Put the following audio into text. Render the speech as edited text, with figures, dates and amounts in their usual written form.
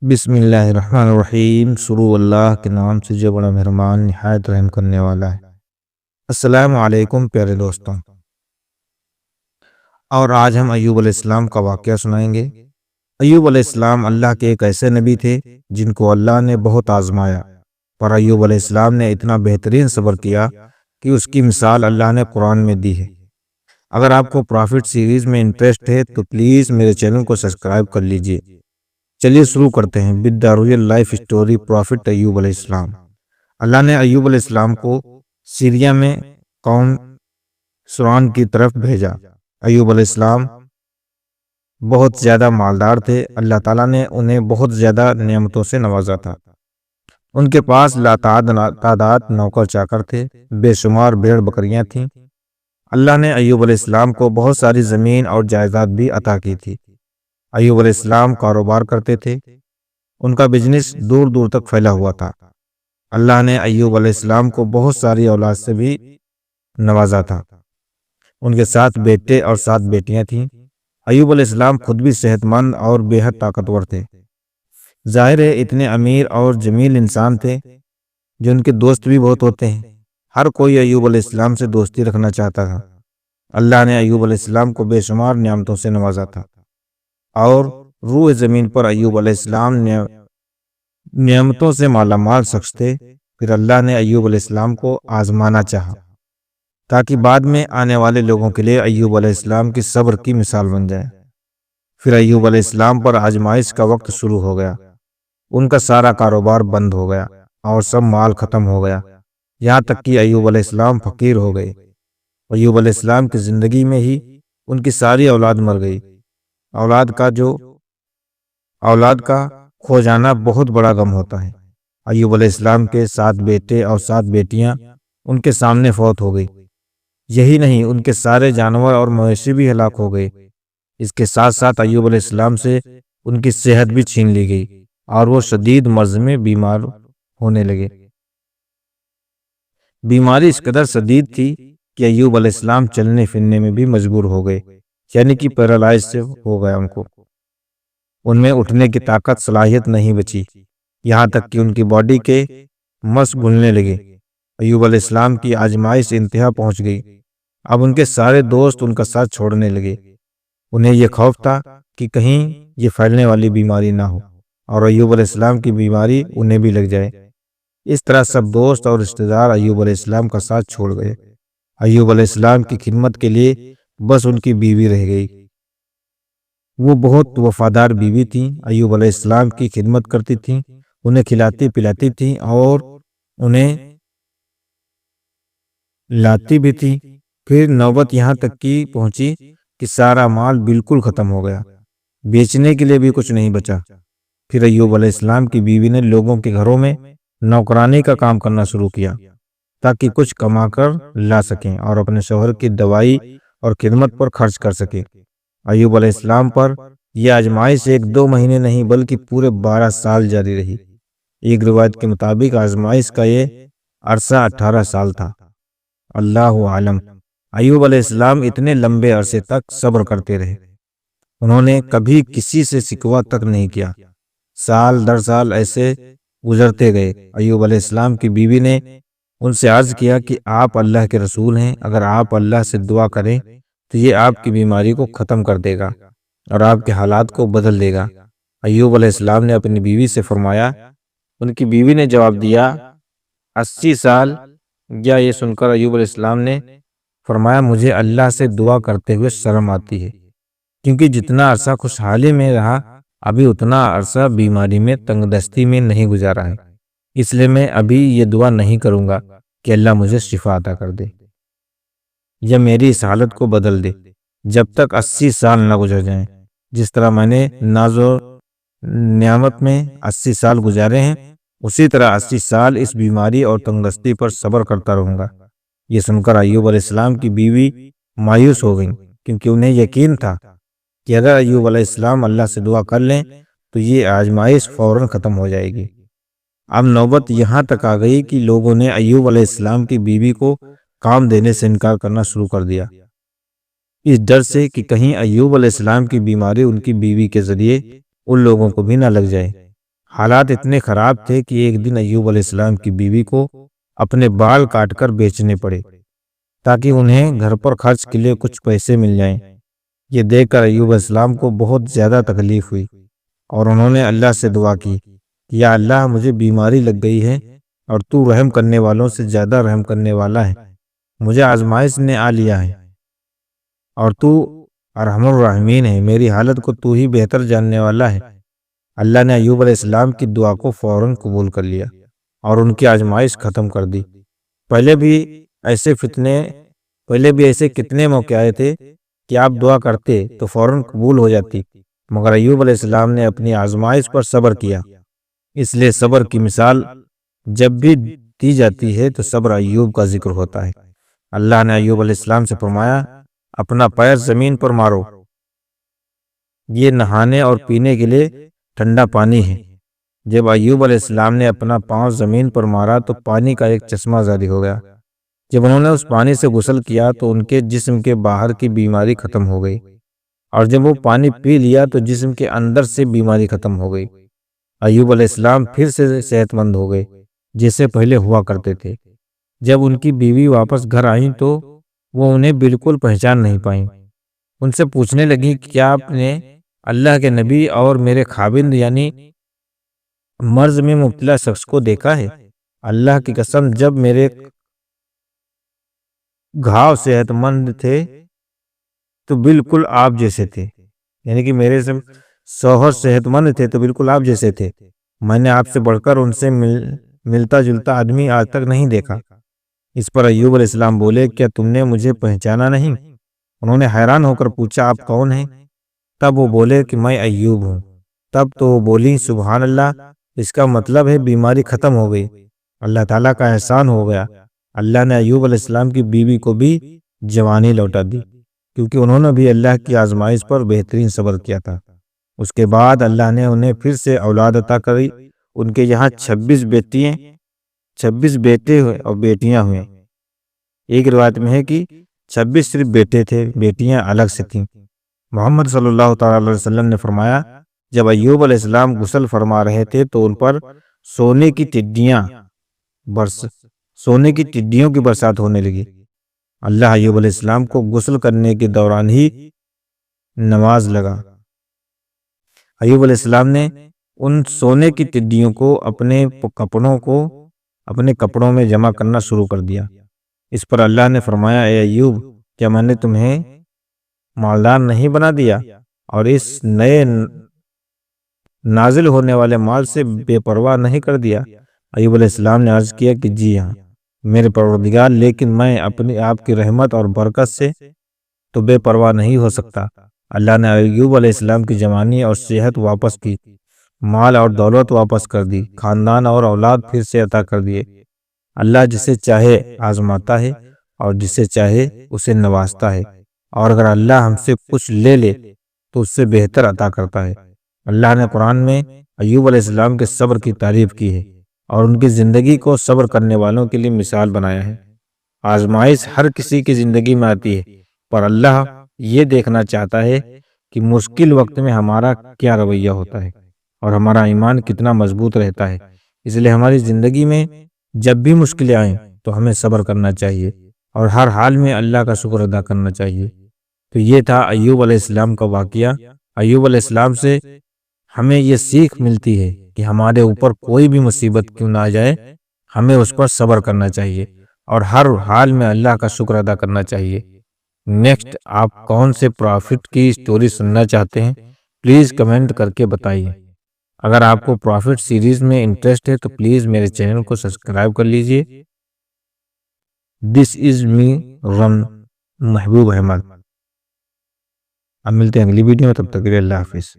بسم اللہ الرحمن الرحیم۔ شروع اللہ کے نام سے جو بڑا مہربان نہایت رحم کرنے والا ہے۔ السلام علیکم پیارے دوستوں، اور آج ہم ایوب علیہ السلام کا واقعہ سنائیں گے۔ ایوب علیہ السلام اللہ کے ایک ایسے نبی تھے جن کو اللہ نے بہت آزمایا، پر ایوب علیہ السلام نے اتنا بہترین صبر کیا کہ اس کی مثال اللہ نے قرآن میں دی ہے۔ اگر آپ کو پرافٹ سیریز میں انٹرسٹ ہے تو پلیز میرے چینل کو سبسکرائب کر لیجئے۔ چلیے شروع کرتے ہیں with the real life story prophet Ayub علیہ السلام۔ اللہ نے ایوب علیہ السلام کو سیریا میں قوم سوران کی طرف بھیجا۔ ایوب علیہ السلام بہت زیادہ مالدار تھے۔ اللہ تعالیٰ نے انہیں بہت زیادہ نعمتوں سے نوازا تھا۔ ان کے پاس تعداد نوکر چاکر تھے، بے شمار بھیڑ بکریاں تھیں۔ اللہ نے ایوب علیہ السلام کو بہت ساری زمین اور جائیداد بھی عطا کی تھی۔ ایوب علیہ السلام کاروبار کرتے تھے، ان کا بزنس دور دور تک پھیلا ہوا تھا۔ اللہ نے ایوب علیہ السلام کو بہت ساری اولاد سے بھی نوازا تھا۔ ان کے 7 بیٹے اور 7 بیٹیاں تھیں۔ ایوب علیہ السلام خود بھی صحت مند اور بے حد طاقتور تھے۔ ظاہر ہے اتنے امیر اور جمیل انسان تھے جو ان کے دوست بھی بہت ہوتے ہیں۔ ہر کوئی ایوب علیہ السلام سے دوستی رکھنا چاہتا تھا۔ اللہ نے ایوب علیہ السلام کو بے شمار نعمتوں سے نوازا تھا، اور روح زمین پر ایوب علیہ السلام نعمتوں سے مالا مال شخص تھے۔ پھر اللہ نے ایوب علیہ السلام کو آزمانا چاہا تاکہ بعد میں آنے والے لوگوں کے لیے ایوب علیہ السلام کی صبر کی مثال بن جائے۔ پھر ایوب علیہ السلام پر آزمائش کا وقت شروع ہو گیا۔ ان کا سارا کاروبار بند ہو گیا اور سب مال ختم ہو گیا، یہاں تک کہ ایوب علیہ السلام فقیر ہو گئے۔ ایوب علیہ السلام کی زندگی میں ہی ان کی ساری اولاد مر گئی۔ اولاد کا کھو جانا بہت بڑا غم ہوتا ہے۔ ایوب علیہ السلام کے 7 بیٹے اور 7 بیٹیاں ان کے سامنے فوت ہو گئی۔ یہی نہیں، ان کے سارے جانور اور مویشی بھی ہلاک ہو گئے۔ اس کے ساتھ ساتھ ایوب علیہ السلام سے ان کی صحت بھی چھین لی گئی اور وہ شدید مرض میں بیمار ہونے لگے۔ بیماری اس قدر شدید تھی کہ ایوب علیہ السلام چلنے پھرنے میں بھی مجبور ہو گئے، یعنی کہ پیرالائز سے ہو گیا ان میں اٹھنے کی طاقت صلاحیت نہیں بچی، یہاں تک کہ ان کی باڈی کے مس گھلنے لگے۔ ایوب علیہ السلام کی آزمائش انتہا پہنچ گئی۔ اب ان کے سارے دوست ان کا ساتھ چھوڑنے لگے۔ انہیں یہ خوف تھا کہ کہیں یہ پھیلنے والی بیماری نہ ہو اور ایوب علیہ السلام کی بیماری انہیں بھی لگ جائے۔ اس طرح سب دوست اور رشتہ دار ایوب علیہ السلام کا ساتھ چھوڑ گئے۔ ایوب علیہ السلام کی خدمت کے لیے بس ان کی بیوی رہ گئی۔ وہ بہت وفادار بیوی تھیں، ایوب علیہ السلام کی خدمت کرتی تھیں، انہیں کھلاتی پلاتی تھیں اور انہیں لاتی بھی تھی۔ پھر نوبت یہاں تک کی پہنچی کہ سارا مال بالکل ختم ہو گیا، بیچنے کے لیے بھی کچھ نہیں بچا۔ پھر ایوب علیہ السلام کی بیوی نے لوگوں کے گھروں میں نوکرانی کا کام کرنا شروع کیا تاکہ کچھ کما کر لا سکیں اور اپنے شوہر کی دوائی اور خدمت پر خرچ کر سکیں۔ ایوب علیہ السلام پر یہ آزمائش 1-2 مہینے نہیں بلکہ پورے 12 سال جاری رہی۔ ایک روایت کے مطابق آزمائش کا یہ عرصہ 18 سال تھا۔ اللہ عالم، ایوب علیہ السلام اتنے لمبے عرصے تک صبر کرتے رہے۔ انہوں نے کبھی کسی سے شکوہ تک نہیں کیا۔ سال در سال ایسے گزرتے گئے۔ ایوب علیہ السلام کی بیوی نے ان سے عرض کیا کہ آپ اللہ کے رسول ہیں، اگر آپ اللہ سے دعا کریں تو یہ آپ کی بیماری کو ختم کر دے گا اور آپ کے حالات کو بدل دے گا۔ ایوب علیہ السلام نے اپنی بیوی سے فرمایا۔ ان کی بیوی نے جواب دیا 80 سال۔ یا یہ سن کر ایوب علیہ السلام نے فرمایا مجھے اللہ سے دعا کرتے ہوئے شرم آتی ہے، کیونکہ جتنا عرصہ خوشحالی میں رہا ابھی اتنا عرصہ بیماری میں تنگ دستی میں نہیں گزارا ہے، اس لیے میں ابھی یہ دعا نہیں کروں گا کہ اللہ مجھے شفا عطا کر دے یا میری اس حالت کو بدل دے جب تک 80 سال نہ گزر جائیں۔ جس طرح میں نے ناز و نعمت میں 80 سال گزارے ہیں، اسی طرح 80 سال اس بیماری اور تنگدستی پر صبر کرتا رہوں گا۔ یہ سن کر ایوب علیہ السلام کی بیوی مایوس ہو گئیں، کیونکہ انہیں یقین تھا کہ اگر ایوب علیہ السلام اللہ سے دعا کر لیں تو یہ آزمائش فوراً ختم ہو جائے گی۔ اب نوبت یہاں تک آ گئی کہ لوگوں نے ایوب علیہ السلام کی بیوی کو کام دینے سے انکار کرنا شروع کر دیا، اس ڈر سے کہ کہیں ایوب علیہ السلام کی بیماری ان کی بیوی کے ذریعے ان لوگوں کو بھی نہ لگ جائے۔ حالات اتنے خراب تھے کہ ایک دن ایوب علیہ السلام کی بیوی کو اپنے بال کاٹ کر بیچنے پڑے تاکہ انہیں گھر پر خرچ کے لیے کچھ پیسے مل جائیں۔ یہ دیکھ کر ایوب علیہ السلام کو بہت زیادہ تکلیف ہوئی اور انہوں نے اللہ سے دعا کی کہ یا اللہ، مجھے بیماری لگ گئی ہے اور تو رحم کرنے والوں سے زیادہ رحم کرنے والا ہے، مجھے آزمائش نے آ لیا ہے اور تو ارحم الراحمین ہے، میری حالت کو تو ہی بہتر جاننے والا ہے۔ اللہ نے ایوب علیہ السلام کی دعا کو فوراً قبول کر لیا اور ان کی آزمائش ختم کر دی۔ پہلے بھی ایسے کتنے موقع آئے تھے کہ آپ دعا کرتے تو فوراً قبول ہو جاتی، مگر ایوب علیہ السلام نے اپنی آزمائش پر صبر کیا۔ اس لیے صبر کی مثال جب بھی دی جاتی ہے تو صبر ایوب کا ذکر ہوتا ہے۔ اللہ نے ایوب علیہ السلام سے فرمایا، اپنا پیر زمین پر مارو، یہ نہانے اور پینے کے لیے ٹھنڈا پانی ہے۔ جب ایوب علیہ السلام نے اپنا پاؤں زمین پر مارا تو پانی کا ایک چشمہ جاری ہو گیا۔ جب انہوں نے اس پانی سے غسل کیا تو ان کے جسم کے باہر کی بیماری ختم ہو گئی، اور جب وہ پانی پی لیا تو جسم کے اندر سے بیماری ختم ہو گئی۔ ایوب علیہ السلام پھر سے صحت مند ہو گئے جیسے پہلے ہوا کرتے تھے۔ جب ان کی بیوی واپس گھر آئیں تو وہ انہیں بالکل پہچان نہیں پائیں۔ ان سے پوچھنے لگیں کہ کیا آپ نے اللہ کے نبی اور میرے خاوند یعنی مرض میں مبتلا شخص کو دیکھا ہے؟ اللہ کی قسم، جب میرے گھاؤ صحت مند تھے تو بالکل آپ جیسے تھے، یعنی کہ میرے شوہر صحت مند تھے تو بالکل آپ جیسے تھے۔ میں نے آپ سے بڑھ کر ان سے ملتا جلتا آدمی آج تک نہیں دیکھا۔ اس پر ایوب علیہ السلام بولے، کیا تم نے مجھے پہچانا نہیں؟ انہوں نے حیران ہو کر پوچھا، آپ کون ہیں؟ تب وہ بولے کہ میں ایوب ہوں۔ تب تو وہ بولی، سبحان اللہ، اس کا مطلب ہے بیماری ختم ہو گئی، اللہ تعالیٰ کا احسان ہو گیا۔ اللہ نے ایوب علیہ السلام کی بیوی کو بھی جوانی لوٹا دی کیونکہ انہوں نے بھی اللہ کی آزمائش پر بہترین صبر کیا تھا۔ اس کے بعد اللہ نے انہیں پھر سے اولاد عطا کری۔ ان کے یہاں 26 بیٹے اور بیٹیاں ہوئیں۔ ایک روایت میں ہے کہ 26 صرف بیٹے تھے، بیٹیاں الگ سے تھیں۔ محمد صلی اللہ تعالی علیہ وسلم نے فرمایا، جب ایوب علیہ السلام غسل فرما رہے تھے تو ان پر سونے کی ٹڈیوں کی برسات ہونے لگی۔ اللہ ایوب علیہ السلام کو غسل کرنے کے دوران ہی نواز لگا۔ ایوب علیہ السلام نے ان سونے کی ٹڈیوں کو اپنے کپڑوں میں جمع کرنا شروع کر دیا۔ اس پر اللہ نے فرمایا، اے ایوب، کیا میں نے تمہیں مالدار نہیں بنا دیا اور اس نئے نازل ہونے والے مال سے بے پرواہ نہیں کر دیا؟ ایوب علیہ السلام نے عرض کیا کہ جی ہاں میرے پروردگار، لیکن میں اپنی آپ کی رحمت اور برکت سے تو بے پرواہ نہیں ہو سکتا۔ اللہ نے ایوب علیہ السلام کی جوانی اور صحت واپس کی، مال اور دولت واپس کر دی، خاندان اور اولاد پھر سے عطا کر دیے۔ اللہ جسے چاہے آزماتا ہے اور جسے چاہے اسے نوازتا ہے، اور اگر اللہ ہم سے کچھ لے لے تو اس سے بہتر عطا کرتا ہے۔ اللہ نے قرآن میں ایوب علیہ السلام کے صبر کی تعریف کی ہے اور ان کی زندگی کو صبر کرنے والوں کے لیے مثال بنایا ہے۔ آزمائش ہر کسی کی زندگی میں آتی ہے، پر اللہ یہ دیکھنا چاہتا ہے کہ مشکل وقت میں ہمارا کیا رویہ ہوتا ہے اور ہمارا ایمان کتنا مضبوط رہتا ہے۔ اس لیے ہماری زندگی میں جب بھی مشکلیں آئیں تو ہمیں صبر کرنا چاہیے اور ہر حال میں اللہ کا شکر ادا کرنا چاہیے۔ تو یہ تھا ایوب علیہ السلام کا واقعہ۔ ایوب علیہ السلام سے ہمیں یہ سیکھ ملتی ہے کہ ہمارے اوپر کوئی بھی مصیبت کیوں نہ آ جائے، ہمیں اس پر صبر کرنا چاہیے اور ہر حال میں اللہ کا شکر ادا کرنا چاہیے۔ نیکسٹ آپ کون سے پرافٹ کی سٹوری سننا چاہتے ہیں پلیز کمنٹ کر کے بتائیے۔ اگر آپ کو پرافٹ سیریز میں انٹرسٹ ہے تو پلیز میرے چینل کو سبسکرائب کر لیجئے۔ دس از می رن محبوب احمد۔ اب ملتے ہیں اگلی ویڈیو میں، تب تک کے لیے اللہ حافظ۔